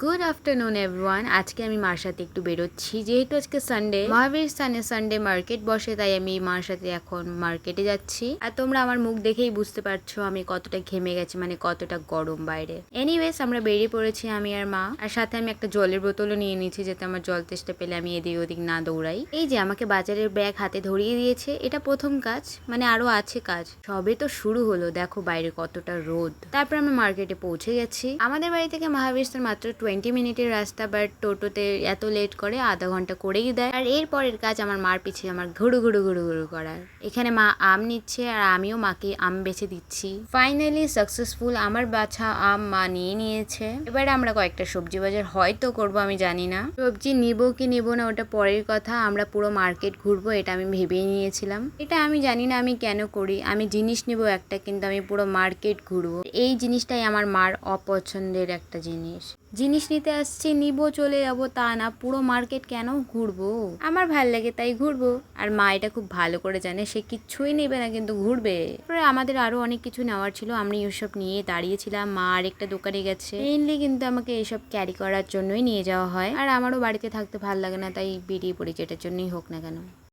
Good afternoon everyone. আজকে আমি মার সাথে একটু বেরোচ্ছি, যেহেতু আজকে সানডে, মহাবীর স্থানে সানডে মার্কেট বসে, তাই আমি মার সাথে এখন মার্কেটে যাচ্ছি। আর তোমরা আমার মুখ দেখেই বুঝতে পারছো আমি কতটা ঘেমে গেছি, মানে কতটা গরম বাইরে। এনিওয়েজ আমরা বেরিয়ে পড়েছি আমি আর মা, আর সাথে আমি একটা জলের বোতলও নিয়ে নিয়েছি যাতে আমার জল তেষ্টা পেলে আমি এদিক ওদিক না দৌড়াই। এই যে আমাকে বাজারের ব্যাগ হাতে ধরিয়ে দিয়েছে, এটা প্রথম কাজ, মানে আরো আছে কাজ, সবে তো শুরু হলো। দেখো বাইরে কতটা রোদ। তারপর আমরা মার্কেটে পৌঁছে গেছি। আমাদের বাড়ি থেকে মহাবীর স্থান মাত্র 20 মিনিটের রাস্তা, বাট টোটোতে এত লেট করে, আধা ঘন্টা করেই দেয়। আর এর পরের কাজ আমার মার পিছিয়ে আমার ঘুরু ঘুরু ঘুরু ঘুরু করার। এখানে মা আম নিচ্ছে আর আমিও মাকে আম বেছে দিচ্ছি। ফাইনালি সাকসেসফুল, আমার বাছা আম মা নিয়ে নিয়েছে। এবারে আমরা কয়েকটা সবজি বাজার হয়তো করবো, আমি জানি না। সবজি নিব কি নিব না ওটা পরের কথা, আমরা পুরো মার্কেট ঘুরবো এটা আমি ভেবেই নিয়েছিলাম। এটা আমি জানি না আমি কেন করি, আমি জিনিস নিব একটা, কিন্তু আমি পুরো মার্কেট ঘুরবো। এই জিনিসটাই আমার মার অপছন্দের একটা জিনিস। জিনিস নিতে আসছি, নিবো চলে যাবো তা না, পুরো মার্কেট কেন ঘুরবো? আমার ভাল লাগে তাই ঘুরবো। আর মা এটা খুব ভালো করে জানে, সে কিচ্ছুই নেবে না কিন্তু ঘুরবে। তারপরে আমাদের আরো অনেক কিছু নেওয়ার ছিল, আমরা এইসব নিয়ে দাঁড়িয়েছিলাম। মা আরেকটা দোকানে গেছে। মেইনলি কিন্তু আমাকে এইসব ক্যারি করার জন্যই নিয়ে যাওয়া হয়, আর আমারও বাড়িতে থাকতে ভাল লাগে না, তাই বেরিয়ে পড়ি যেটার জন্যই হোক না কেন।